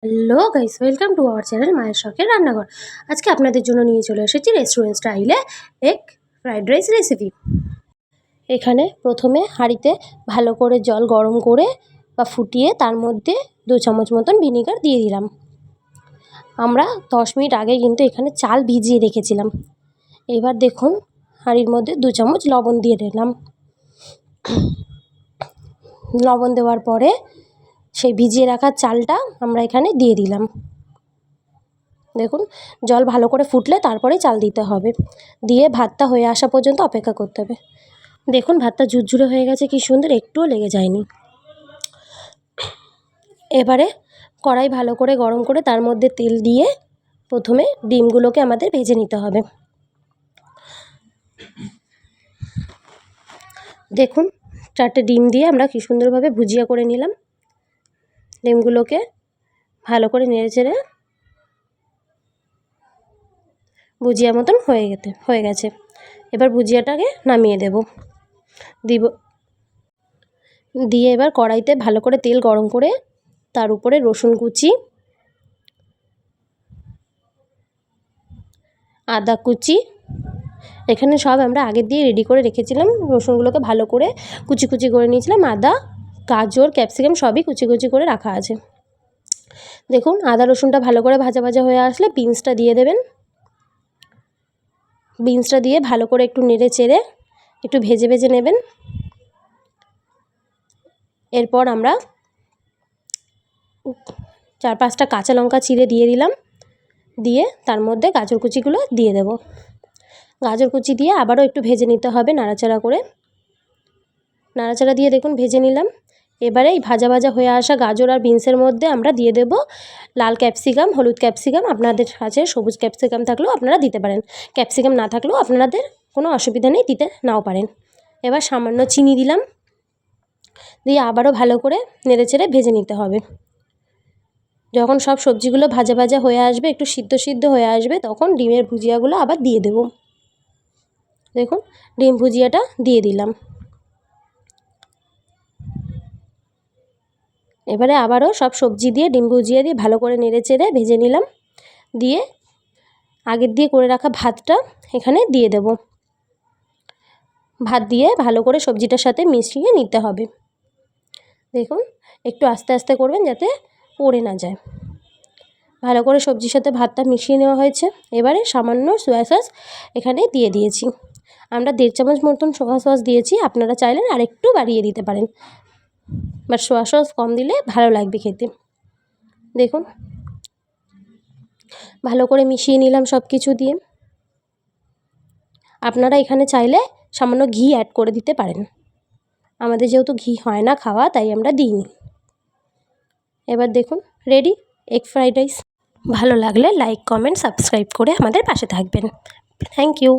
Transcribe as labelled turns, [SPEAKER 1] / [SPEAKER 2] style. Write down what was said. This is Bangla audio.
[SPEAKER 1] Hello guys, welcome to our channel মায়ের শখের রান্নাঘর। আজকে আপনাদের জন্য নিয়ে চলে এসেছি রেস্টুরেন্ট স্টাইলে এগ ফ্রাইড রাইস রেসিপি। এখানে প্রথমে হাঁড়িতে ভালো করে জল গরম করে বা ফুটিয়ে তার মধ্যে 2 চামচ মতন ভিনিগার দিয়ে দিলাম। আমরা 10 মিনিট আগে কিন্তু এখানে চাল ভিজিয়ে রেখেছিলাম। এবার দেখুন হাঁড়ির মধ্যে 2 চামচ লবণ দিয়ে দিলাম। লবণ দেওয়ার পরে সেই ভিজিয়ে রাখা চালটা আমরা এখানে দিয়ে দিলাম। দেখুন জল ভালো করে ফুটলে তারপরে চাল দিতে হবে। দিয়ে ভাতটা হয়ে আসা পর্যন্ত অপেক্ষা করতে হবে। দেখুন ভাতটা ঝুরঝুরে হয়ে গেছে, কি সুন্দর, একটুও লেগে যায়নি। এবারে কড়াই ভালো করে গরম করে তার মধ্যে তেল দিয়ে প্রথমে ডিমগুলোকে আমাদের ভেজে নিতে হবে। দেখুন 4টে ডিম দিয়ে আমরা কি সুন্দরভাবে ভুজিয়া করে নিলাম। ডিমগুলোকে ভালো করে নেড়েচেড়ে ভুজিয়া মতন হয়ে গেছে। এবার ভুজিয়াটাকে নামিয়ে দিয়ে এবার কড়াইতে ভালো করে তেল গরম করে তার উপরে রসুন কুচি, আদা কুচি, এখানে সব আমরা আগের দিয়ে রেডি করে রেখেছিলাম। রসুনগুলোকে ভালো করে কুচি কুচি করে নিয়েছিলাম। আদা, গাজর, ক্যাপসিকাম সবই কুচি কুচি করে রাখা আছে। দেখুন আদা রসুনটা ভালো করে ভাজা ভাজা হয়ে আসলে বিনসটা দিয়ে দেবেন। বিনসটা দিয়ে ভালো করে একটু নেড়ে চেড়ে একটু ভেজে ভেজে নেবেন। এরপর আমরা 4-5টা কাঁচা লঙ্কা চিড়ে দিয়ে দিলাম। দিয়ে তার মধ্যে গাজর কুচিগুলো দিয়ে দেব। গাজর কুচি দিয়ে আবারও একটু ভেজে নিতে হবে নাড়াচাড়া করে। নাড়াচাড়া দিয়ে দেখুন ভেজে নিলাম। এবারে এই ভাজা ভাজা হয়ে আসা গাজর আর বিনসের মধ্যে আমরা দিয়ে দেব লাল ক্যাপসিকাম, হলুদ ক্যাপসিকাম। আপনাদের কাছে সবুজ ক্যাপসিকাম থাকলেও আপনারা দিতে পারেন, ক্যাপসিকাম না থাকলেও আপনাদের কোনো অসুবিধা নেই, দিতে নাও পারেন। এবার সামান্য চিনি দিলাম, দিয়ে আবারও ভালো করে নেড়েচেড়ে ভেজে নিতে হবে। যখন সব সবজিগুলো ভাজা ভাজা হয়ে আসবে, একটু সিদ্ধ সিদ্ধ হয়ে আসবে, তখন ডিমের ভুজিয়াগুলো আবার দিয়ে দেব। দেখুন ডিম ভুজিয়াটা দিয়ে দিলাম। এবারে আবারও সব সবজি দিয়ে ডিম ভুজিয়া দিয়ে ভালো করে নেড়েচেড়ে ভেজে নিলাম। দিয়ে আগের দিয়ে করে রাখা ভাতটা এখানে দিয়ে দেব। ভাত দিয়ে ভালো করে সবজিটার সাথে মিশিয়ে নিতে হবে। দেখুন একটু আস্তে আস্তে করবেন যাতে পড়ে না যায়। ভালো করে সবজির সাথে ভাতটা মিশিয়ে নেওয়া হয়েছে। এবারে সামান্য সয়া সস এখানে দিয়ে দিয়েছি। আমরা 1.5 চামচ মতন সয়া সস দিয়েছি, আপনারা চাইলে আরেকটু বাড়িয়ে দিতে পারেন, বাট সয়া সস কম দিলে ভালো লাগবে খেতে। দেখুন ভালো করে মিশিয়ে নিলাম সব কিছু দিয়ে। আপনারা এখানে চাইলে সামান্য ঘি অ্যাড করে দিতে পারেন। আমাদের যেহেতু ঘি হয় না খাওয়া, তাই আমরা দিইনি। এবার দেখুন রেডি এগ ফ্রাইড রাইস। ভালো লাগলে লাইক, কমেন্ট, সাবস্ক্রাইব করে আমাদের পাশে থাকবেন। Thank you.